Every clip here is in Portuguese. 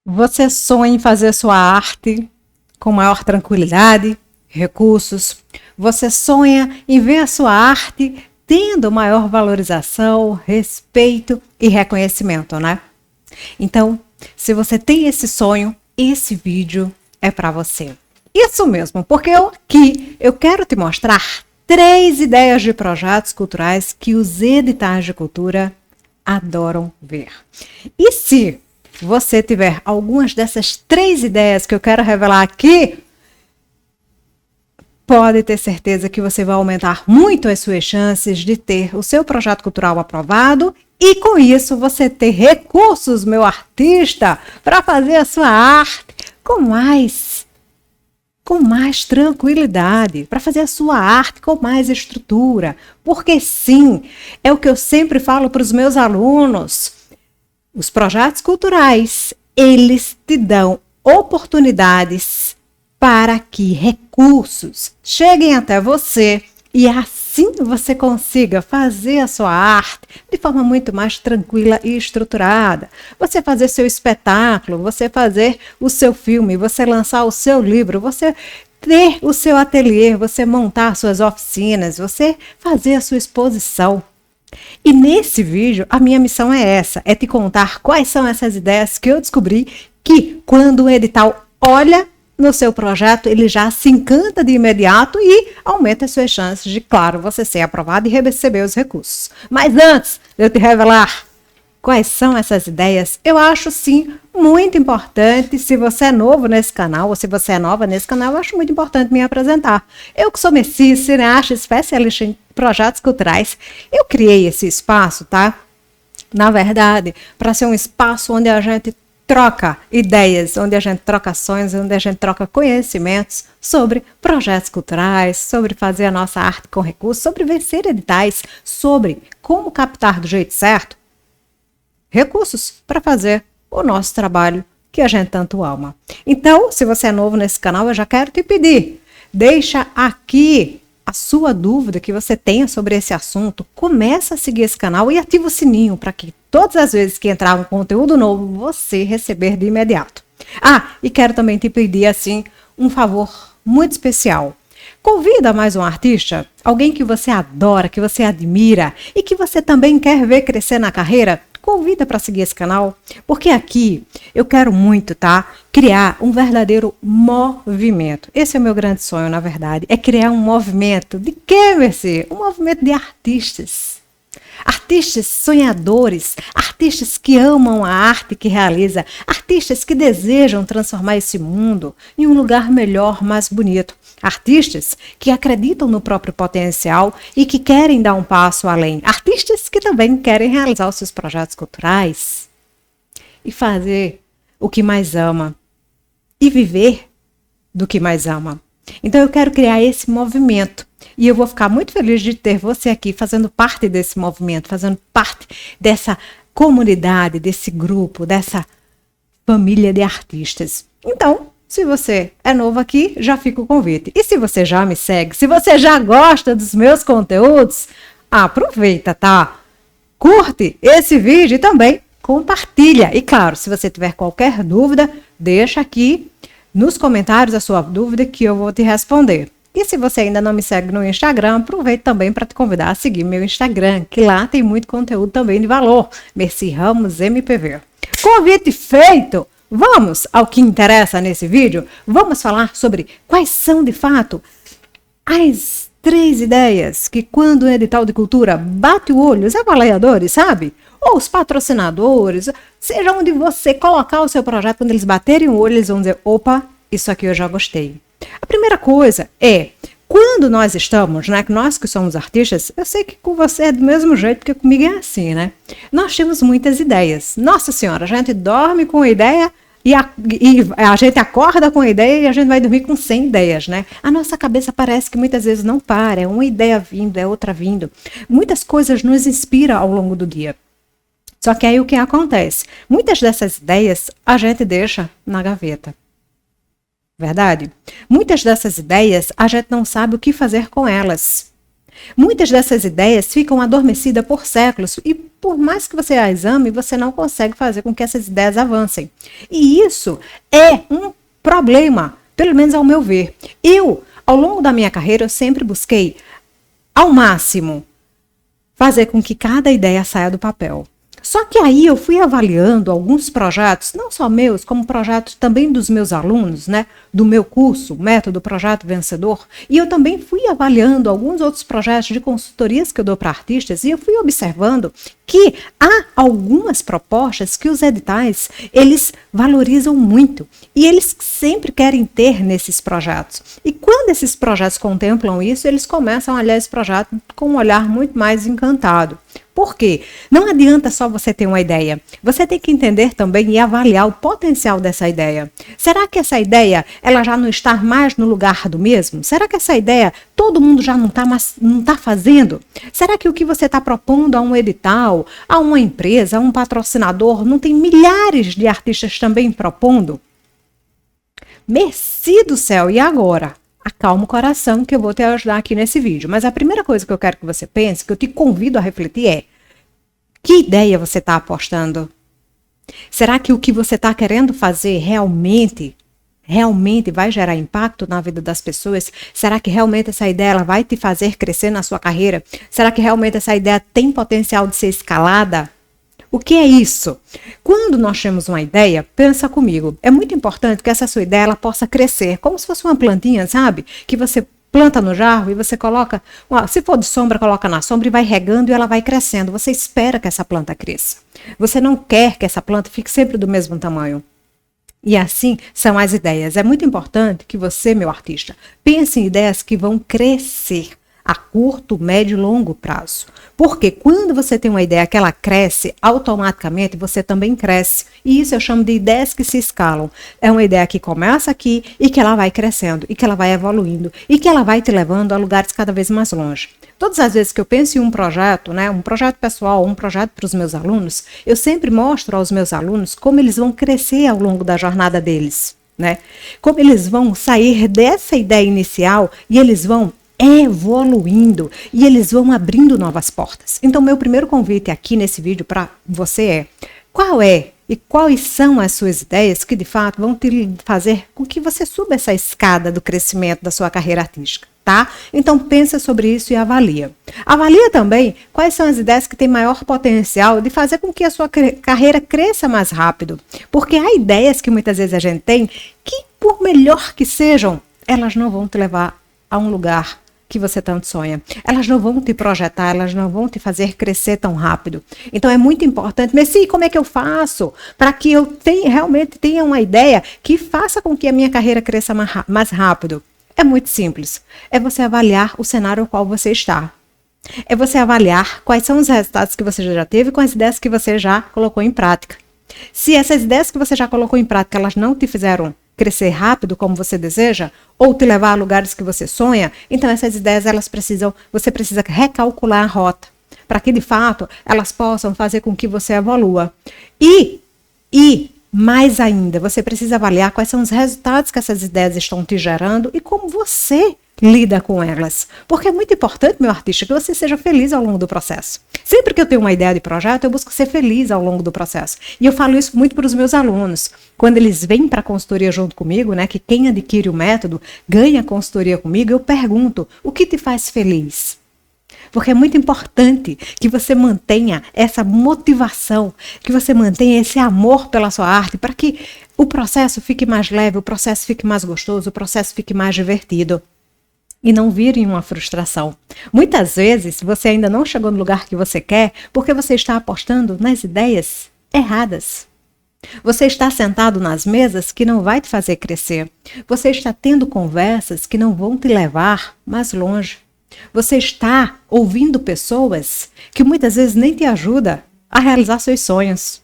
Você sonha em fazer sua arte com maior tranquilidade, recursos. Você sonha em ver a sua arte tendo maior valorização, respeito e reconhecimento, né? Então, se você tem esse sonho, esse vídeo é para você. Isso mesmo, porque eu quero te mostrar 3 ideias de projetos culturais que os editais de cultura adoram ver. E se você tiver algumas dessas 3 ideias que eu quero revelar aqui, pode ter certeza que você vai aumentar muito as suas chances de ter o seu projeto cultural aprovado e, com isso, você ter recursos, meu artista, para fazer a sua arte com mais tranquilidade, para fazer a sua arte com mais estrutura. Porque, sim, é o que eu sempre falo para os meus alunos. Os projetos culturais, eles te dão oportunidades para que recursos cheguem até você e assim você consiga fazer a sua arte de forma muito mais tranquila e estruturada. Você fazer seu espetáculo, você fazer o seu filme, você lançar o seu livro, você ter o seu ateliê, você montar suas oficinas, você fazer a sua exposição. E nesse vídeo, a minha missão é essa, é te contar quais são essas ideias que eu descobri que quando o edital olha no seu projeto, ele já se encanta de imediato e aumenta as suas chances de, claro, você ser aprovado e receber os recursos. Mas antes de eu te revelar quais são essas ideias, eu acho sim muito importante, se você é novo nesse canal ou se você é nova nesse canal, eu acho muito importante me apresentar. Eu que sou Messi, cineasta, especialista em projetos culturais, eu criei esse espaço, tá? Na verdade, para ser um espaço onde a gente troca ideias, onde a gente troca sonhos, onde a gente troca conhecimentos sobre projetos culturais, sobre fazer a nossa arte com recursos, sobre vencer editais, sobre como captar do jeito certo recursos para fazer o nosso trabalho que a gente tanto ama. Então, se você é novo nesse canal, eu já quero te pedir, deixa aqui a sua dúvida que você tenha sobre esse assunto, começa a seguir esse canal e ativa o sininho para que todas as vezes que entrar um conteúdo novo, você receber de imediato. E quero também te pedir, assim, um favor muito especial. Convida mais um artista, alguém que você adora, que você admira e que você também quer ver crescer na carreira, convida para seguir esse canal, porque aqui eu quero muito, tá? Criar um verdadeiro movimento. Esse é o meu grande sonho, na verdade, é criar um movimento de quê, Mercê? Um movimento de artistas. Artistas sonhadores, artistas que amam a arte que realiza, artistas que desejam transformar esse mundo em um lugar melhor, mais bonito. Artistas que acreditam no próprio potencial e que querem dar um passo além. Artistas que também querem realizar os seus projetos culturais e fazer o que mais ama e viver do que mais ama. Então eu quero criar esse movimento e eu vou ficar muito feliz de ter você aqui fazendo parte desse movimento, fazendo parte dessa comunidade, desse grupo, dessa família de artistas. Então, se você é novo aqui, já fica o convite. E se você já me segue, se você já gosta dos meus conteúdos, aproveita, tá? Curte esse vídeo e também compartilha. E claro, se você tiver qualquer dúvida, deixa aqui nos comentários a sua dúvida que eu vou te responder. E se você ainda não me segue no Instagram, aproveito também para te convidar a seguir meu Instagram, que lá tem muito conteúdo também de valor. Mercy Ramos MPV. Convite feito! Vamos ao que interessa nesse vídeo? Vamos falar sobre quais são, de fato, as 3 ideias que, quando o edital de cultura bate o olho, os avaliadores, sabe? Ou os patrocinadores, seja onde você colocar o seu projeto, quando eles baterem o olho, eles vão dizer, opa, isso aqui eu já gostei. A primeira coisa é, quando nós estamos, né, nós que somos artistas, eu sei que com você é do mesmo jeito, porque comigo é assim, né? Nós temos muitas ideias. Nossa Senhora, a gente dorme com ideia e a gente acorda com ideia e a gente vai dormir com 100 ideias, né? A nossa cabeça parece que muitas vezes não para, é uma ideia vindo, é outra vindo. Muitas coisas nos inspiram ao longo do dia. Só que aí o que acontece? Muitas dessas ideias a gente deixa na gaveta. Verdade? Muitas dessas ideias a gente não sabe o que fazer com elas. Muitas dessas ideias ficam adormecidas por séculos e por mais que você a exame, você não consegue fazer com que essas ideias avancem. E isso é um problema, pelo menos ao meu ver. Eu, ao longo da minha carreira, eu sempre busquei, ao máximo, fazer com que cada ideia saia do papel. Só que aí eu fui avaliando alguns projetos, não só meus, como projetos também dos meus alunos, né? Do meu curso, Método Projeto Vencedor. E eu também fui avaliando alguns outros projetos de consultorias que eu dou para artistas e eu fui observando que há algumas propostas que os editais, eles valorizam muito e eles sempre querem ter nesses projetos. E quando esses projetos contemplam isso, eles começam a olhar esse projeto com um olhar muito mais encantado. Por quê? Não adianta só você ter uma ideia. Você tem que entender também e avaliar o potencial dessa ideia. Será que essa ideia ela já não está mais no lugar do mesmo? Será que essa ideia todo mundo já não está fazendo? Será que o que você está propondo a um edital, a uma empresa, a um patrocinador, não tem milhares de artistas também propondo? Merci do céu! E agora? Acalma o coração que eu vou te ajudar aqui nesse vídeo. Mas a primeira coisa que eu quero que você pense, que eu te convido a refletir é: que ideia você está apostando? Será que o que você está querendo fazer realmente vai gerar impacto na vida das pessoas? Será que realmente essa ideia ela vai te fazer crescer na sua carreira? Será que realmente essa ideia tem potencial de ser escalada? O que é isso? Quando nós temos uma ideia, pensa comigo, é muito importante que essa sua ideia ela possa crescer, como se fosse uma plantinha, sabe? Que você planta no jarro e você coloca, se for de sombra, coloca na sombra e vai regando e ela vai crescendo. Você espera que essa planta cresça. Você não quer que essa planta fique sempre do mesmo tamanho. E assim são as ideias. É muito importante que você, meu artista, pense em ideias que vão crescer a curto, médio e longo prazo. Porque quando você tem uma ideia que ela cresce, automaticamente você também cresce. E isso eu chamo de ideias que se escalam. É uma ideia que começa aqui e que ela vai crescendo, e que ela vai evoluindo, e que ela vai te levando a lugares cada vez mais longe. Todas as vezes que eu penso em um projeto, né, um projeto pessoal, um projeto para os meus alunos, eu sempre mostro aos meus alunos como eles vão crescer ao longo da jornada deles, né? Como eles vão sair dessa ideia inicial e eles vão evoluindo e eles vão abrindo novas portas. Então, meu primeiro convite aqui nesse vídeo para você é: qual é e quais são as suas ideias que de fato vão te fazer com que você suba essa escada do crescimento da sua carreira artística, tá? Então, pensa sobre isso e avalia. Avalia também quais são as ideias que têm maior potencial de fazer com que a sua carreira cresça mais rápido. Porque há ideias que muitas vezes a gente tem que, por melhor que sejam, elas não vão te levar a um lugar que você tanto sonha. Elas não vão te projetar, elas não vão te fazer crescer tão rápido. Então é muito importante. Mas sim, como é que eu faço para que eu realmente tenha uma ideia que faça com que a minha carreira cresça mais rápido? É muito simples. É você avaliar o cenário ao qual você está. É você avaliar quais são os resultados que você já teve com as ideias que você já colocou em prática. Se essas ideias que você já colocou em prática, elas não te fizeram crescer rápido como você deseja, ou te levar a lugares que você sonha, então essas ideias você precisa recalcular a rota, para que de fato elas possam fazer com que você evolua. E mais ainda, você precisa avaliar quais são os resultados que essas ideias estão te gerando e como você lida com elas. Porque é muito importante, meu artista, que você seja feliz ao longo do processo. Sempre que eu tenho uma ideia de projeto, eu busco ser feliz ao longo do processo. E eu falo isso muito para os meus alunos. Quando eles vêm para a consultoria junto comigo, né, que quem adquire o método ganha a consultoria comigo, eu pergunto: o que te faz feliz? Porque é muito importante que você mantenha essa motivação, que você mantenha esse amor pela sua arte, para que o processo fique mais leve, o processo fique mais gostoso, o processo fique mais divertido. E não vire uma frustração. Muitas vezes você ainda não chegou no lugar que você quer porque você está apostando nas ideias erradas. Você está sentado nas mesas que não vai te fazer crescer. Você está tendo conversas que não vão te levar mais longe. Você está ouvindo pessoas que muitas vezes nem te ajudam a realizar seus sonhos.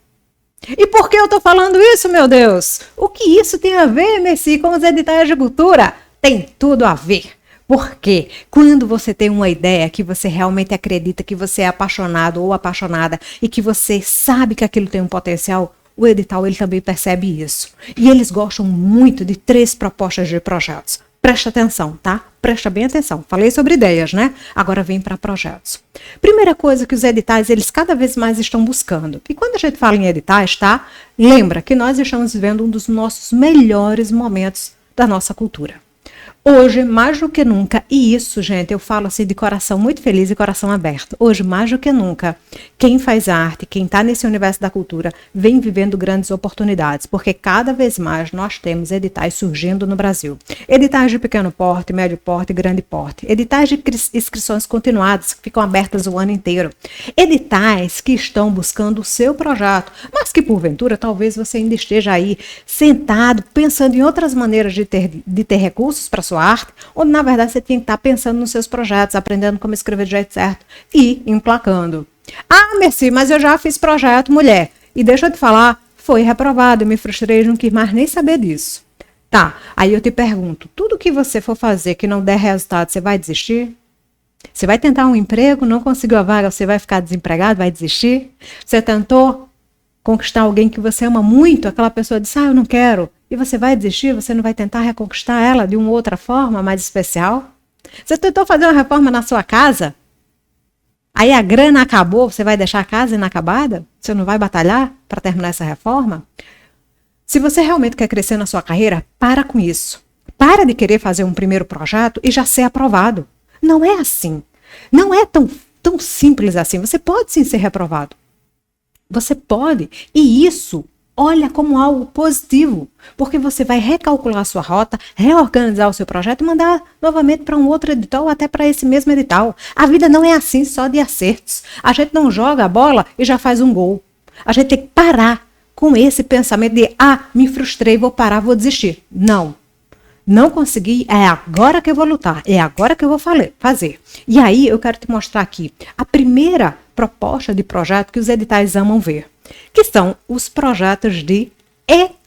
E por que eu estou falando isso, meu Deus? O que isso tem a ver, Messi, com os editais de cultura? Tem tudo a ver. Porque quando você tem uma ideia que você realmente acredita, que você é apaixonado ou apaixonada e que você sabe que aquilo tem um potencial, o edital ele também percebe isso. E eles gostam muito de 3 propostas de projetos. Presta atenção, tá? Presta bem atenção. Falei sobre ideias, né? Agora vem para projetos. Primeira coisa que os editais, eles cada vez mais estão buscando. E quando a gente fala em editais, tá? Lembra que nós estamos vivendo um dos nossos melhores momentos da nossa cultura. Hoje, mais do que nunca, e isso, gente, eu falo assim de coração muito feliz e coração aberto. Hoje, mais do que nunca, quem faz arte, quem está nesse universo da cultura, vem vivendo grandes oportunidades, porque cada vez mais nós temos editais surgindo no Brasil. Editais de pequeno porte, médio porte e grande porte. Editais de inscrições continuadas, que ficam abertas o ano inteiro. Editais que estão buscando o seu projeto, mas que, porventura, talvez você ainda esteja aí sentado, pensando em outras maneiras de ter recursos para sua arte, ou na verdade você tem que estar pensando nos seus projetos, aprendendo como escrever do jeito certo e emplacando. Ah, Merci, mas eu já fiz projeto, mulher, e deixa eu te falar, foi reprovado, eu me frustrei, não quis mais nem saber disso. Tá, aí eu te pergunto, tudo que você for fazer que não der resultado, você vai desistir? Você vai tentar um emprego, não conseguiu a vaga, você vai ficar desempregado, vai desistir? Você tentou conquistar alguém que você ama muito, aquela pessoa disse, eu não quero, e você vai desistir, você não vai tentar reconquistar ela de uma outra forma mais especial? Você tentou fazer uma reforma na sua casa? Aí a grana acabou, você vai deixar a casa inacabada? Você não vai batalhar para terminar essa reforma? Se você realmente quer crescer na sua carreira, para com isso. Para de querer fazer um primeiro projeto e já ser aprovado. Não é assim. Não é tão simples assim. Você pode sim ser reprovado. Você pode. E isso, olha como algo positivo. Porque você vai recalcular a sua rota, reorganizar o seu projeto e mandar novamente para um outro edital ou até para esse mesmo edital. A vida não é assim só de acertos. A gente não joga a bola e já faz um gol. A gente tem que parar com esse pensamento de, me frustrei, vou parar, vou desistir. Não. Não consegui, é agora que eu vou lutar, é agora que eu vou fazer. E aí eu quero te mostrar aqui a primeira proposta de projeto que os editais amam ver, que são os projetos de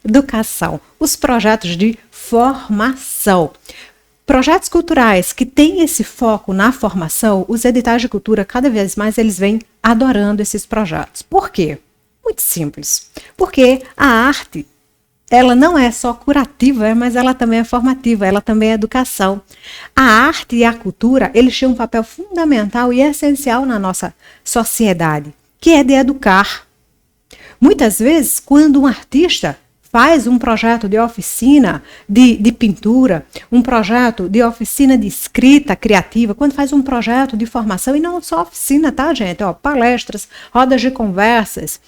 educação, os projetos de formação. Projetos culturais que têm esse foco na formação, os editais de cultura, cada vez mais eles vêm adorando esses projetos. Por quê? Muito simples. Porque a arte, ela não é só curativa, mas ela também é formativa, ela também é educação. A arte e a cultura, eles têm um papel fundamental e essencial na nossa sociedade, que é de educar. Muitas vezes, quando um artista faz um projeto de oficina de pintura, um projeto de oficina de escrita criativa, quando faz um projeto de formação, e não só oficina, tá, gente? Palestras, rodas de conversas,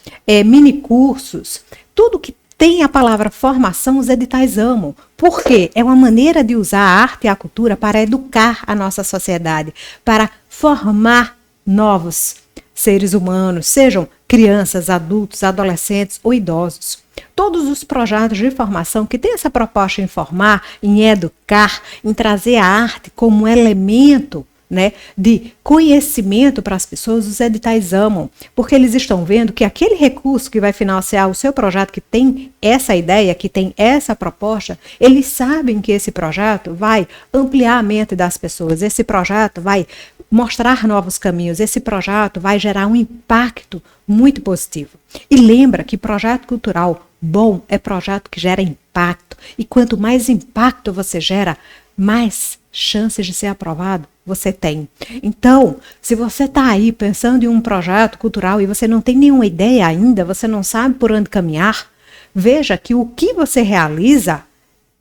mini cursos, tudo que tem a palavra formação, os editais amam. Por quê? É uma maneira de usar a arte e a cultura para educar a nossa sociedade, para formar novos seres humanos, sejam crianças, adultos, adolescentes ou idosos. Todos os projetos de formação que têm essa proposta em formar, em educar, em trazer a arte como um elemento, né, de conhecimento para as pessoas, os editais amam, porque eles estão vendo que aquele recurso que vai financiar o seu projeto, que tem essa ideia, que tem essa proposta, eles sabem que esse projeto vai ampliar a mente das pessoas, esse projeto vai mostrar novos caminhos, esse projeto vai gerar um impacto muito positivo. E lembra que projeto cultural bom é projeto que gera impacto, e quanto mais impacto você gera, mais chances de ser aprovado você tem. Então, se você está aí pensando em um projeto cultural e você não tem nenhuma ideia ainda, você não sabe por onde caminhar, veja que o que você realiza,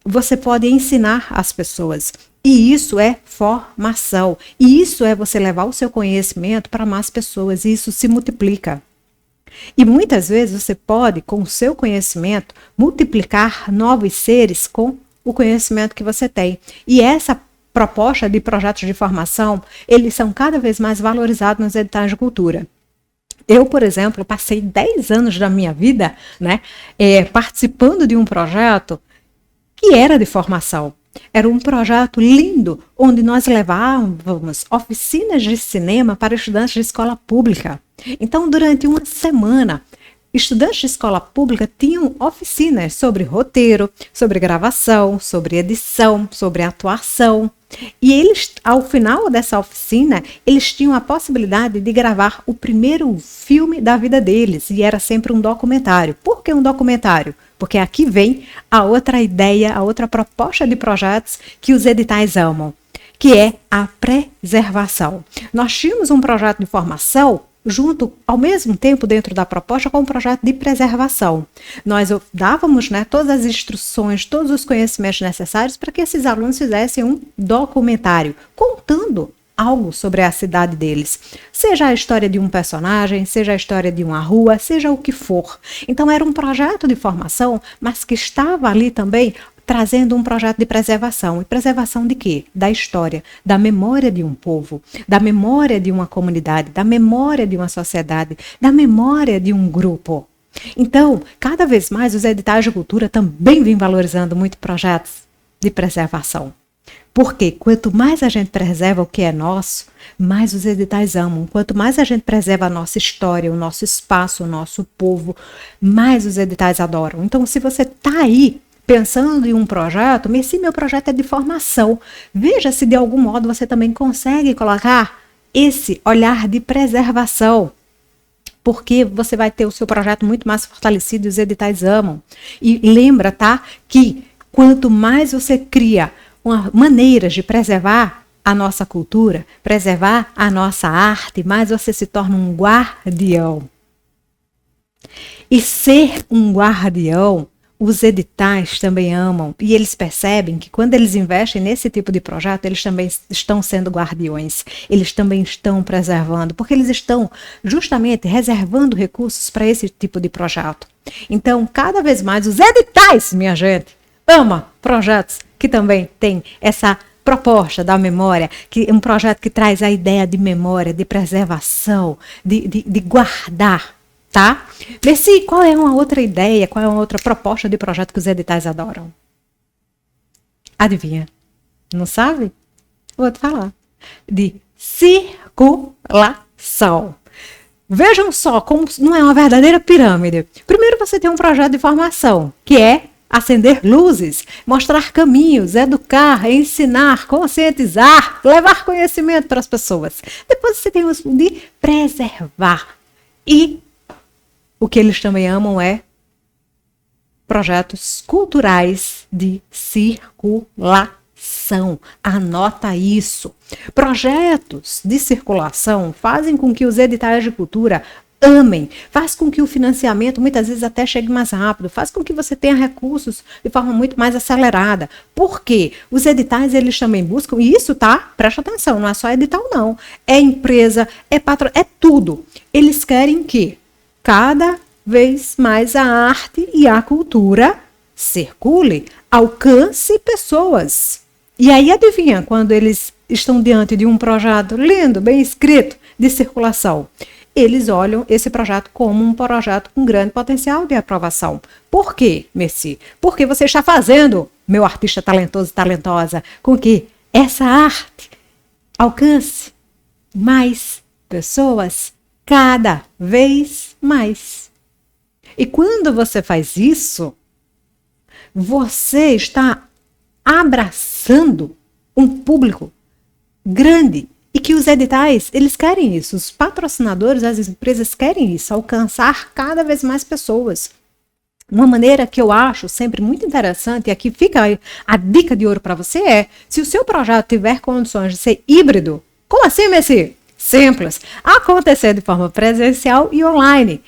você pode ensinar as pessoas. E isso é formação. E isso é você levar o seu conhecimento para mais pessoas. E isso se multiplica. E muitas vezes você pode, com o seu conhecimento, multiplicar novos seres com o conhecimento que você tem. E essa proposta de projetos de formação, eles são cada vez mais valorizados nos editais de cultura. Eu, por exemplo, passei 10 anos da minha vida, né, participando de um projeto que era de formação. Era um projeto lindo, onde nós levávamos oficinas de cinema para estudantes de escola pública. Então, durante uma semana, estudantes de escola pública tinham oficinas sobre roteiro, sobre gravação, sobre edição, sobre atuação. E eles, ao final dessa oficina, eles tinham a possibilidade de gravar o primeiro filme da vida deles, e era sempre um documentário. Por que um documentário? Porque aqui vem a outra ideia, a outra proposta de projetos que os editais amam, que é a preservação. Nós tínhamos um projeto de formação junto, ao mesmo tempo, dentro da proposta, com um projeto de preservação. Nós dávamos, todas as instruções, todos os conhecimentos necessários para que esses alunos fizessem um documentário, contando algo sobre a cidade deles. Seja a história de um personagem, seja a história de uma rua, seja o que for. Então, era um projeto de formação, mas que estava ali também trazendo um projeto de preservação. E preservação de quê? Da história, da memória de um povo, da memória de uma comunidade, da memória de uma sociedade, da memória de um grupo. Então, cada vez mais os editais de cultura também vêm valorizando muito projetos de preservação. Porque quanto mais a gente preserva o que é nosso, mais os editais amam. Quanto mais a gente preserva a nossa história, o nosso espaço, o nosso povo, mais os editais adoram. Então, se você está aí pensando em um projeto, se meu projeto é de formação, veja se de algum modo você também consegue colocar esse olhar de preservação, porque você vai ter o seu projeto muito mais fortalecido e os editais amam. E lembra, que quanto mais você cria maneiras de preservar a nossa cultura, preservar a nossa arte, mais você se torna um guardião. E ser um guardião, os editais também amam, e eles percebem que quando eles investem nesse tipo de projeto, eles também estão sendo guardiões, eles também estão preservando, porque eles estão justamente reservando recursos para esse tipo de projeto. Então, cada vez mais os editais, minha gente, ama projetos que também têm essa proposta da memória, que um projeto que traz a ideia de memória, de preservação, de guardar. Tá? Mercy, qual é uma outra ideia, qual é uma outra proposta de projeto que os editais adoram? Adivinha? Não sabe? Vou te falar. De circulação. Vejam só como não é uma verdadeira pirâmide. Primeiro você tem um projeto de formação, que é acender luzes, mostrar caminhos, educar, ensinar, conscientizar, levar conhecimento para as pessoas. Depois você tem o de preservar. E o que eles também amam é projetos culturais de circulação. Anota isso. Projetos de circulação fazem com que os editais de cultura amem, faz com que o financiamento muitas vezes até chegue mais rápido, faz com que você tenha recursos de forma muito mais acelerada. Por quê? Os editais, eles também buscam, e isso, presta atenção, não é só edital não, é empresa, é tudo. Eles querem que cada vez mais a arte e a cultura circule, alcance pessoas. E aí, adivinha, quando eles estão diante de um projeto lindo, bem escrito, de circulação, eles olham esse projeto como um projeto com grande potencial de aprovação. Por quê, Mercy? Porque você está fazendo, meu artista talentoso e talentosa, com que essa arte alcance mais pessoas cada vez mais. E quando você faz isso, você está abraçando um público grande e que os editais, eles querem isso, os patrocinadores, as empresas querem isso, alcançar cada vez mais pessoas. Uma maneira que eu acho sempre muito interessante, e aqui fica a dica de ouro para você, é, se o seu projeto tiver condições de ser híbrido, como assim, Messi? Simples, acontecer de forma presencial e online.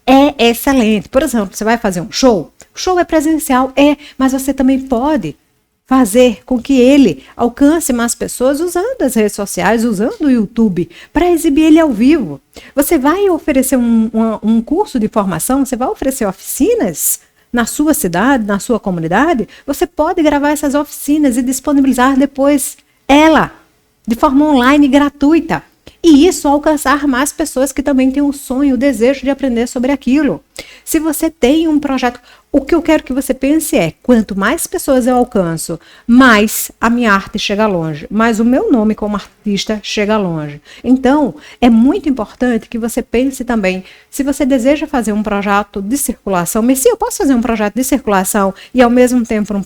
É excelente. Por exemplo, você vai fazer um show, o show é presencial, mas você também pode fazer com que ele alcance mais pessoas usando as redes sociais, usando o YouTube, para exibir ele ao vivo. Você vai oferecer um curso de formação, você vai oferecer oficinas na sua cidade, na sua comunidade, você pode gravar essas oficinas e disponibilizar depois ela de forma online gratuita. E isso alcançar mais pessoas que também têm o sonho, o desejo de aprender sobre aquilo. Se você tem um projeto, o que eu quero que você pense é, quanto mais pessoas eu alcanço, mais a minha arte chega longe, mais o meu nome como artista chega longe. Então, é muito importante que você pense também, se você deseja fazer um projeto de circulação, mas se eu posso fazer um projeto de circulação e ao mesmo tempo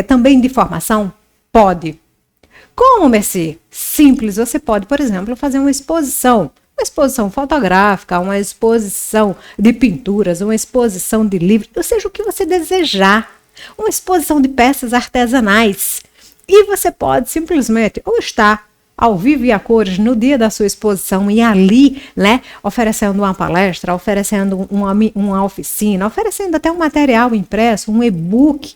também de formação? Pode. Como, Messi? Simples, você pode, por exemplo, fazer uma exposição fotográfica, uma exposição de pinturas, uma exposição de livros, ou seja, o que você desejar, uma exposição de peças artesanais. E você pode simplesmente ou estar ao vivo e a cores no dia da sua exposição e ali, né, oferecendo uma palestra, oferecendo uma oficina, oferecendo até um material impresso, um e-book,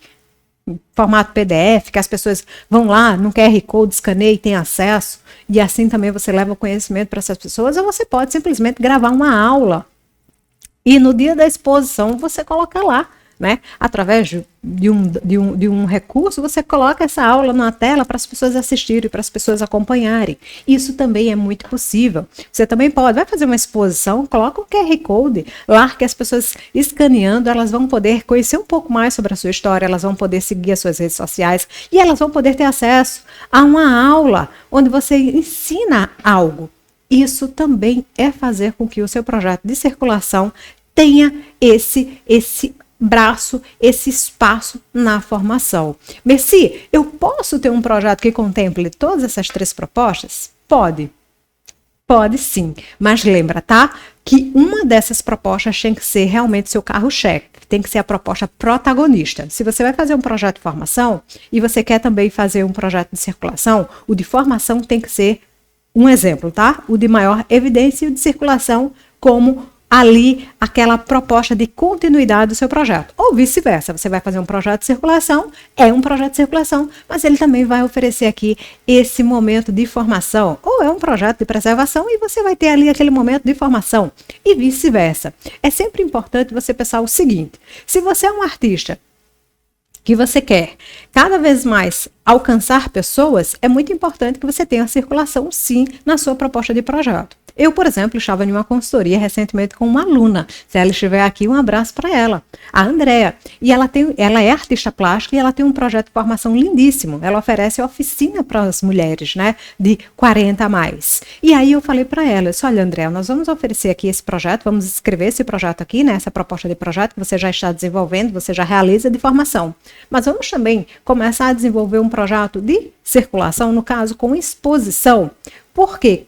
formato PDF, que as pessoas vão lá no QR Code, escaneia e tem acesso, e assim também você leva o conhecimento para essas pessoas, ou você pode simplesmente gravar uma aula e no dia da exposição você coloca lá, né? Através de um recurso, você coloca essa aula na tela para as pessoas assistirem, para as pessoas acompanharem. Isso também é muito possível. Você também vai fazer uma exposição, coloca um QR Code lá que as pessoas escaneando, elas vão poder conhecer um pouco mais sobre a sua história, elas vão poder seguir as suas redes sociais e elas vão poder ter acesso a uma aula onde você ensina algo. Isso também é fazer com que o seu projeto de circulação tenha esse braço, esse espaço na formação. Messi, eu posso ter um projeto que contemple todas essas 3 propostas? Pode. Pode sim, mas lembra, tá? Que uma dessas propostas tem que ser realmente seu carro-chefe, tem que ser a proposta protagonista. Se você vai fazer um projeto de formação e você quer também fazer um projeto de circulação, o de formação tem que ser um exemplo, tá? O de maior evidência e o de circulação como ali aquela proposta de continuidade do seu projeto. Ou vice-versa, você vai fazer um projeto de circulação, é um projeto de circulação, mas ele também vai oferecer aqui esse momento de formação. Ou é um projeto de preservação e você vai ter ali aquele momento de formação. E vice-versa. É sempre importante você pensar o seguinte, se você é um artista que você quer cada vez mais alcançar pessoas, é muito importante que você tenha circulação sim na sua proposta de projeto. Eu, por exemplo, estava em uma consultoria recentemente com uma aluna. Se ela estiver aqui, um abraço para ela, a Andrea. E ela é artista plástica e ela tem um projeto de formação lindíssimo. Ela oferece oficina para as mulheres, né, de 40 a mais. E aí eu falei para ela, olha, Andrea, nós vamos oferecer aqui esse projeto, vamos escrever esse projeto aqui, né, essa proposta de projeto que você já está desenvolvendo, você já realiza de formação. Mas vamos também começar a desenvolver um projeto de circulação, no caso, com exposição. Por quê?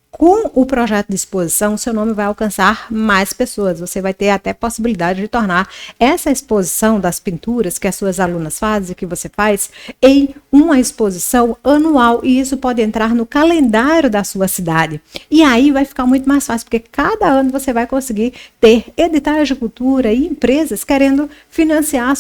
Com o projeto de exposição, seu nome vai alcançar mais pessoas. Você vai ter até possibilidade de tornar essa exposição das pinturas que as suas alunas fazem, que você faz, em uma exposição anual. E isso pode entrar no calendário da sua cidade. E aí vai ficar muito mais fácil, porque cada ano você vai conseguir ter editais de cultura e empresas querendo financiar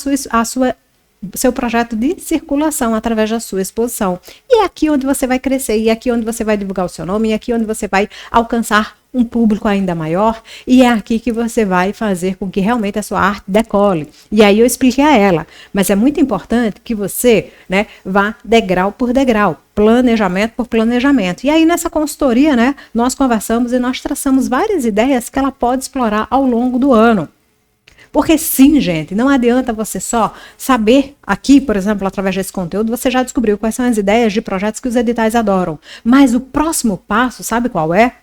seu projeto de circulação através da sua exposição. E é aqui onde você vai crescer, e é aqui onde você vai divulgar o seu nome, e é aqui onde você vai alcançar um público ainda maior, e é aqui que você vai fazer com que realmente a sua arte decole. E aí eu expliquei a ela, mas é muito importante que você, né, vá degrau por degrau, planejamento por planejamento. E aí nessa consultoria, né, nós conversamos e nós traçamos várias ideias que ela pode explorar ao longo do ano. Porque sim, gente, não adianta você só saber aqui, por exemplo, através desse conteúdo, você já descobriu quais são as ideias de projetos que os editais adoram. Mas o próximo passo, sabe qual é?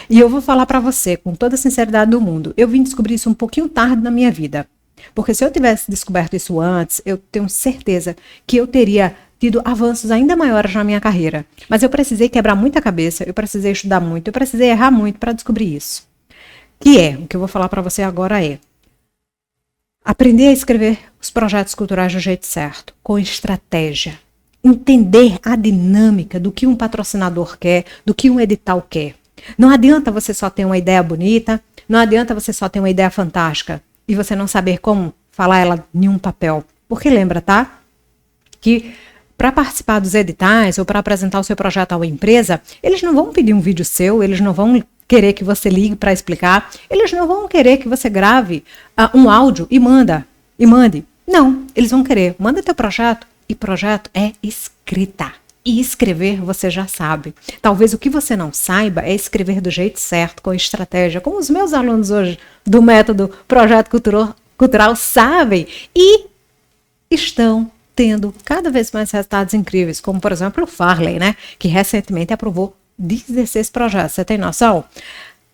E eu vou falar para você, com toda a sinceridade do mundo, eu vim descobrir isso um pouquinho tarde na minha vida. Porque se eu tivesse descoberto isso antes, eu tenho certeza que eu teria tido avanços ainda maiores na minha carreira. Mas eu precisei quebrar muita cabeça, eu precisei estudar muito, eu precisei errar muito para descobrir isso. O que eu vou falar para você agora é aprender a escrever os projetos culturais do jeito certo, com estratégia. Entender a dinâmica do que um patrocinador quer, do que um edital quer. Não adianta você só ter uma ideia bonita, não adianta você só ter uma ideia fantástica e você não saber como falar ela em um papel. Porque lembra, tá? Que para participar dos editais ou para apresentar o seu projeto a uma empresa, eles não vão pedir um vídeo seu, eles não vão querer que você ligue para explicar, eles não vão querer que você grave um áudio e mande. Não, eles vão querer, manda teu projeto, e projeto é escrita. E escrever você já sabe. Talvez o que você não saiba é escrever do jeito certo, com estratégia, como os meus alunos hoje do método Projeto Cultural sabem e estão tendo cada vez mais resultados incríveis, como por exemplo o Farley, né, que recentemente aprovou 16 projetos. Você tem noção?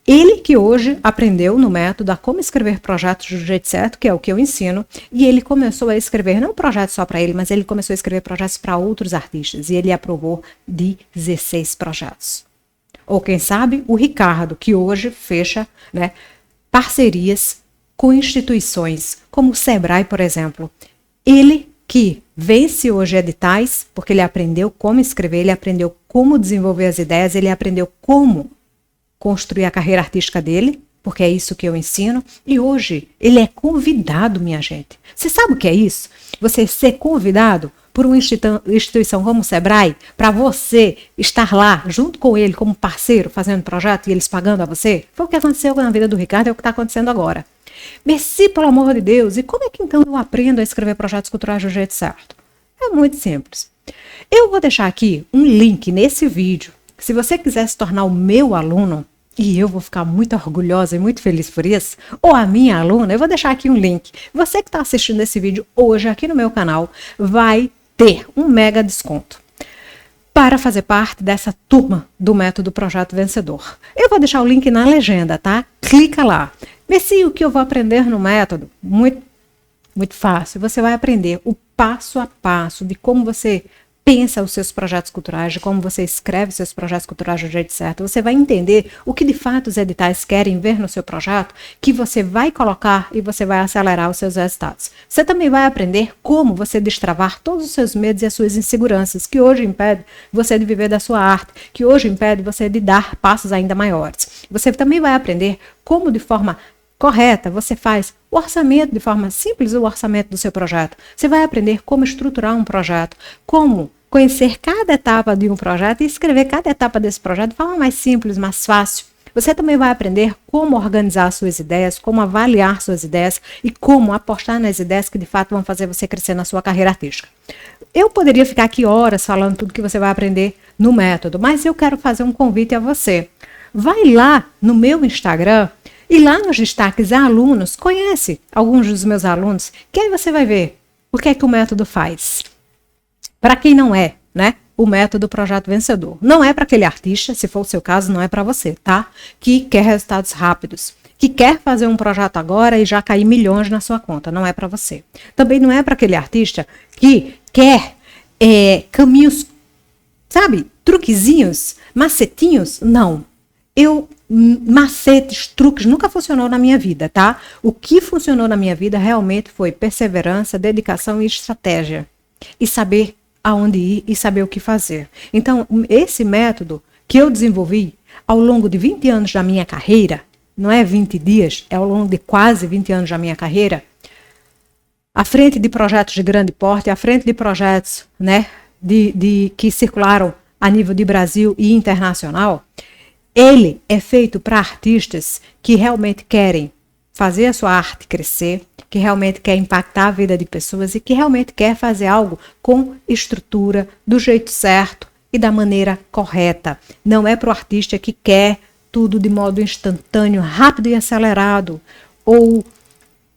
Ele que hoje aprendeu no método a como escrever projetos do jeito certo, que é o que eu ensino, e ele começou a escrever, não projetos só para ele, mas ele começou a escrever projetos para outros artistas, e ele aprovou 16 projetos. Ou quem sabe, o Ricardo, que hoje fecha, né, parcerias com instituições, como o Sebrae, por exemplo. Ele que vence hoje editais, porque ele aprendeu como escrever, ele aprendeu como desenvolver as ideias, ele aprendeu como construir a carreira artística dele, porque é isso que eu ensino, e hoje ele é convidado, minha gente. Você sabe o que é isso? Você ser convidado por uma instituição como o Sebrae, para você estar lá junto com ele como parceiro, fazendo projeto e eles pagando a você? Foi o que aconteceu na vida do Ricardo, é o que está acontecendo agora. Merci, pelo amor de Deus, e como é que então eu aprendo a escrever projetos culturais do jeito certo? É muito simples. Eu vou deixar aqui um link nesse vídeo. Se você quiser se tornar o meu aluno, e eu vou ficar muito orgulhosa e muito feliz por isso, ou a minha aluna, eu vou deixar aqui um link. Você que está assistindo esse vídeo hoje aqui no meu canal, vai ter um mega desconto para fazer parte dessa turma do Método Projeto Vencedor. Eu vou deixar o link na legenda, tá? Clica lá. Vê se o que eu vou aprender no método, muito fácil. Você vai aprender o passo a passo de como você pensa os seus projetos culturais, de como você escreve seus projetos culturais do jeito certo. Você vai entender o que de fato os editais querem ver no seu projeto, que você vai colocar e você vai acelerar os seus resultados. Você também vai aprender como você destravar todos os seus medos e as suas inseguranças, que hoje impedem você de viver da sua arte, que hoje impedem você de dar passos ainda maiores. Você também vai aprender como de forma correta, você faz o orçamento de forma simples, o orçamento do seu projeto. Você vai aprender como estruturar um projeto, como conhecer cada etapa de um projeto e escrever cada etapa desse projeto de forma mais simples, mais fácil. Você também vai aprender como organizar suas ideias, como avaliar suas ideias e como apostar nas ideias que de fato vão fazer você crescer na sua carreira artística. Eu poderia ficar aqui horas falando tudo que você vai aprender no método, mas eu quero fazer um convite a você. Vai lá no meu Instagram e lá nos destaques a alunos, conhece alguns dos meus alunos, que aí você vai ver o que é que o método faz. Para quem não é, né? O método Projeto Vencedor. Não é para aquele artista, se for o seu caso, não é para você, tá? Que quer resultados rápidos, que quer fazer um projeto agora e já cair milhões na sua conta. Não é para você. Também não é para aquele artista que quer caminhos, sabe? Truquezinhos, macetinhos. Não. Macetes, truques, nunca funcionou na minha vida, tá? O que funcionou na minha vida realmente foi perseverança, dedicação e estratégia. E saber aonde ir e saber o que fazer. Então, esse método que eu desenvolvi ao longo de 20 anos da minha carreira, não é 20 dias, é ao longo de quase 20 anos da minha carreira, à frente de projetos de grande porte, à frente de projetos, né, que circularam a nível de Brasil e internacional, ele é feito para artistas que realmente querem fazer a sua arte crescer, que realmente quer impactar a vida de pessoas e que realmente quer fazer algo com estrutura, do jeito certo e da maneira correta. Não é para o artista que quer tudo de modo instantâneo, rápido e acelerado, ou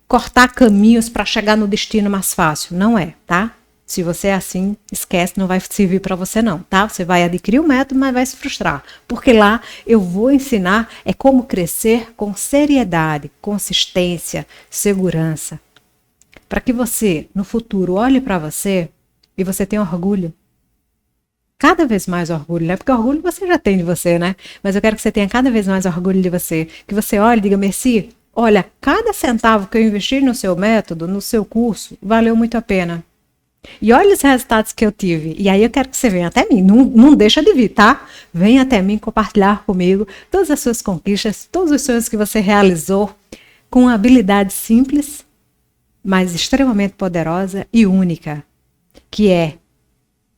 cortar caminhos para chegar no destino mais fácil. Não é, tá? Se você é assim, esquece, não vai servir para você não, tá? Você vai adquirir o método, mas vai se frustrar. Porque lá eu vou ensinar como crescer com seriedade, consistência, segurança. Para que você, no futuro, olhe para você e você tenha orgulho. Cada vez mais orgulho, né? Porque orgulho você já tem de você, né? Mas eu quero que você tenha cada vez mais orgulho de você. Que você olhe e diga, Merci, olha, cada centavo que eu investi no seu método, no seu curso, valeu muito a pena. E olha os resultados que eu tive. E aí eu quero que você venha até mim. Não deixa de vir, tá? Venha até mim compartilhar comigo todas as suas conquistas, todos os sonhos que você realizou com uma habilidade simples, mas extremamente poderosa e única, que é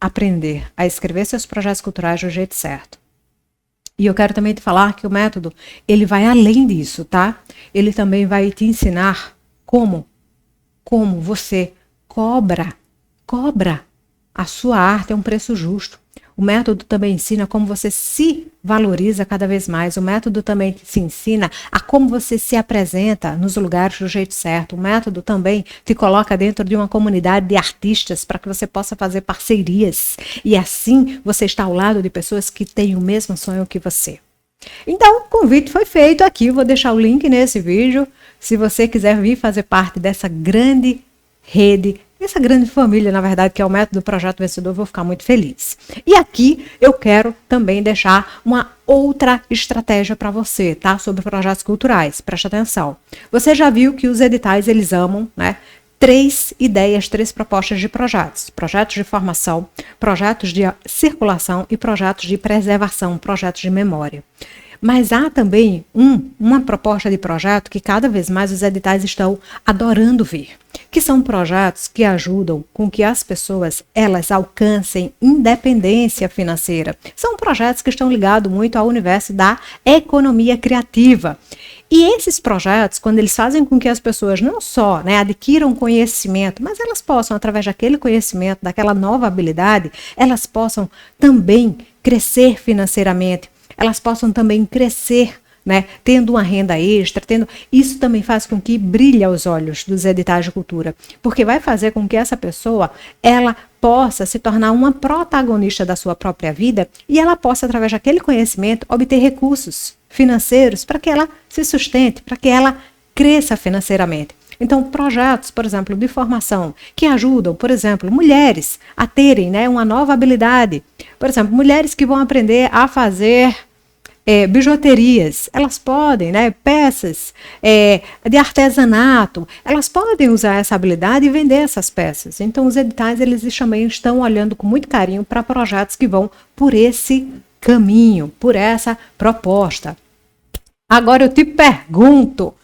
aprender a escrever seus projetos culturais do jeito certo. E eu quero também te falar que o método, ele vai além disso, tá? Ele também vai te ensinar como você cobra a sua arte a um preço justo. O método também ensina como você se valoriza cada vez mais. O método também te ensina a como você se apresenta nos lugares do jeito certo. O método também te coloca dentro de uma comunidade de artistas para que você possa fazer parcerias. E assim você está ao lado de pessoas que têm o mesmo sonho que você. Então, o convite foi feito aqui. Vou deixar o link nesse vídeo. Se você quiser vir fazer parte dessa grande rede, essa grande família, na verdade, que é o Método Projeto Vencedor, eu vou ficar muito feliz. E aqui eu quero também deixar uma outra estratégia para você, tá? Sobre projetos culturais. Preste atenção. Você já viu que os editais, eles amam, né? 3 ideias, 3 propostas de projetos. Projetos de formação, projetos de circulação e projetos de preservação, projetos de memória. Mas há também uma proposta de projeto que cada vez mais os editais estão adorando ver, que são projetos que ajudam com que as pessoas elas alcancem independência financeira. São projetos que estão ligados muito ao universo da economia criativa. E esses projetos, quando eles fazem com que as pessoas não só adquiram conhecimento, mas elas possam, através daquele conhecimento, daquela nova habilidade, elas possam também crescer financeiramente, elas possam também crescer, tendo uma renda extra, isso também faz com que brilhe aos olhos dos editais de cultura, porque vai fazer com que essa pessoa, ela possa se tornar uma protagonista da sua própria vida e ela possa, através daquele conhecimento, obter recursos financeiros para que ela se sustente, para que ela cresça financeiramente. Então, projetos, por exemplo, de formação, que ajudam, por exemplo, mulheres a terem uma nova habilidade. Por exemplo, mulheres que vão aprender a fazer bijuterias, elas podem, peças de artesanato, elas podem usar essa habilidade e vender essas peças. Então, os editais, eles também estão olhando com muito carinho para projetos que vão por esse caminho, por essa proposta. Agora eu te pergunto,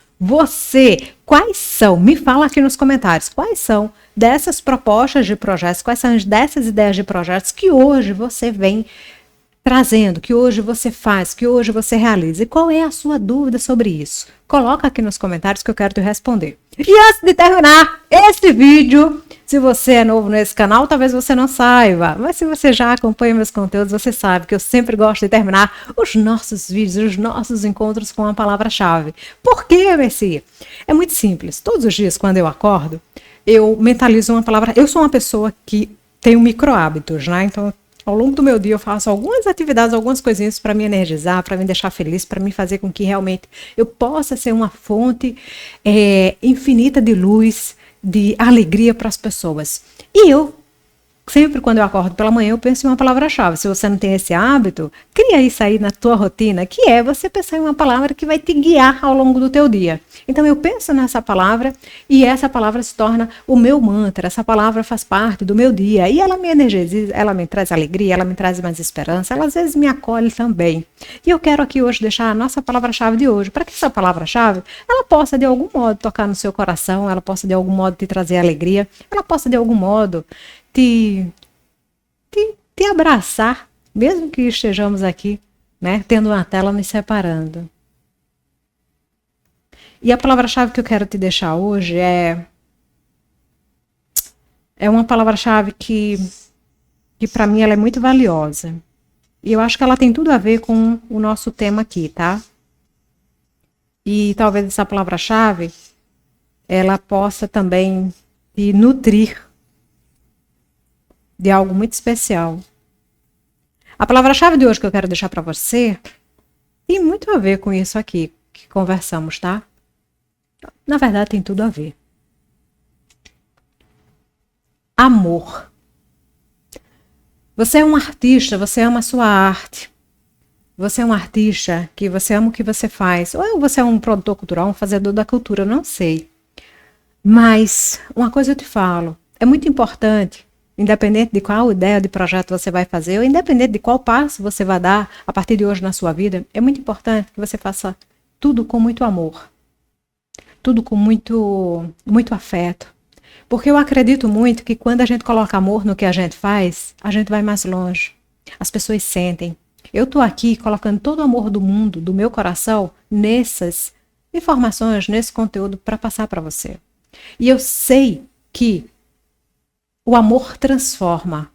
quais são, me fala aqui nos comentários, quais são dessas propostas de projetos, quais são dessas ideias de projetos que hoje você vem trazendo, que hoje você faz, que hoje você realiza? E qual é a sua dúvida sobre isso? Coloca aqui nos comentários que eu quero te responder. E antes de terminar esse vídeo, se você é novo nesse canal, talvez você não saiba, mas se você já acompanha meus conteúdos, você sabe que eu sempre gosto de terminar os nossos vídeos, os nossos encontros com uma palavra-chave. Por quê, Messi? É muito simples. Todos os dias, quando eu acordo, eu mentalizo uma palavra. Eu sou uma pessoa que tem micro-hábitos, Então, ao longo do meu dia, eu faço algumas atividades, algumas coisinhas para me energizar, para me deixar feliz, para me fazer com que realmente eu possa ser uma fonte infinita de luz, de alegria para as pessoas. E eu, sempre quando eu acordo pela manhã, eu penso em uma palavra-chave. Se você não tem esse hábito, cria isso aí na tua rotina, que é você pensar em uma palavra que vai te guiar ao longo do teu dia. Então eu penso nessa palavra e essa palavra se torna o meu mantra, essa palavra faz parte do meu dia e ela me energiza, ela me traz alegria, ela me traz mais esperança, ela às vezes me acolhe também. E eu quero aqui hoje deixar a nossa palavra-chave de hoje, para que essa palavra-chave, ela possa de algum modo tocar no seu coração, ela possa de algum modo te trazer alegria, ela possa de algum modo te abraçar, mesmo que estejamos aqui, tendo uma tela nos separando. E a palavra-chave que eu quero te deixar hoje é uma palavra-chave que para mim ela é muito valiosa. E eu acho que ela tem tudo a ver com o nosso tema aqui, tá? E talvez essa palavra-chave ela possa também te nutrir de algo muito especial. A palavra-chave de hoje que eu quero deixar para você tem muito a ver com isso aqui que conversamos, tá? Na verdade, tem tudo a ver. Amor. Você é um artista, você ama a sua arte. Você é um artista que você ama o que você faz. Ou você é um produtor cultural, um fazedor da cultura, eu não sei. Mas uma coisa eu te falo, é muito importante, independente de qual ideia de projeto você vai fazer, ou independente de qual passo você vai dar a partir de hoje na sua vida, é muito importante que você faça tudo com muito amor. Tudo com muito afeto. Porque eu acredito muito que quando a gente coloca amor no que a gente faz, a gente vai mais longe. As pessoas sentem. Eu estou aqui colocando todo o amor do mundo, do meu coração, nessas informações, nesse conteúdo para passar para você. E eu sei que o amor transforma.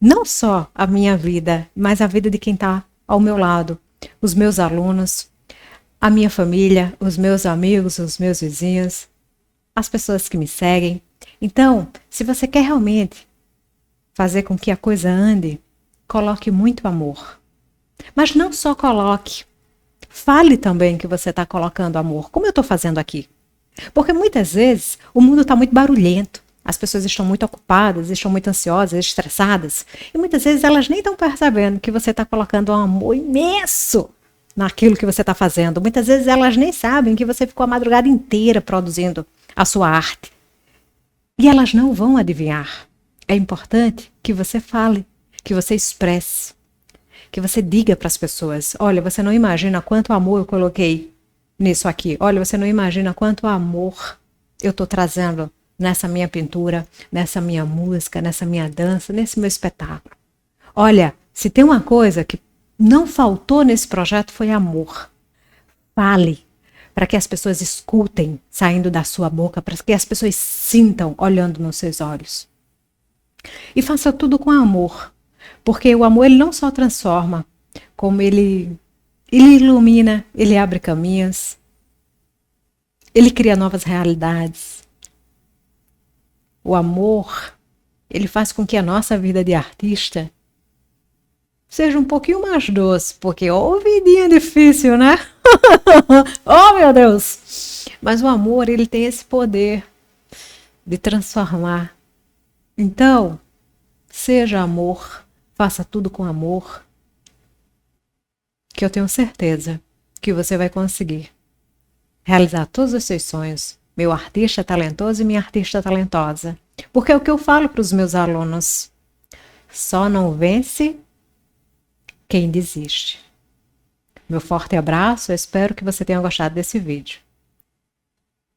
não só a minha vida, mas a vida de quem está ao meu lado, os meus alunos, a minha família, os meus amigos, os meus vizinhos, as pessoas que me seguem. Então, se você quer realmente fazer com que a coisa ande, coloque muito amor. Mas não só coloque, fale também que você está colocando amor, como eu estou fazendo aqui. Porque muitas vezes o mundo está muito barulhento, as pessoas estão muito ocupadas, estão muito ansiosas, estressadas, e muitas vezes elas nem estão percebendo que você está colocando um amor imenso naquilo que você está fazendo. Muitas vezes elas nem sabem que você ficou a madrugada inteira produzindo a sua arte. E elas não vão adivinhar. É importante que você fale, que você expresse, que você diga para as pessoas: olha, você não imagina quanto amor eu coloquei nisso aqui. Olha, você não imagina quanto amor eu estou trazendo nessa minha pintura, nessa minha música, nessa minha dança, nesse meu espetáculo. Olha, se tem uma coisa que não faltou nesse projeto foi amor. Fale, para que as pessoas escutem saindo da sua boca, para que as pessoas sintam olhando nos seus olhos. E faça tudo com amor, porque o amor ele não só transforma, como ele ilumina, ele abre caminhos, ele cria novas realidades. O amor, ele faz com que a nossa vida de artista seja um pouquinho mais doce, porque ô vidinha difícil, né? Oh, meu Deus! Mas o amor, ele tem esse poder de transformar. Então, seja amor, faça tudo com amor, que eu tenho certeza que você vai conseguir realizar todos os seus sonhos. Meu artista talentoso e minha artista talentosa. Porque é o que eu falo para os meus alunos. Só não vence quem desiste. Meu forte abraço, eu espero que você tenha gostado desse vídeo.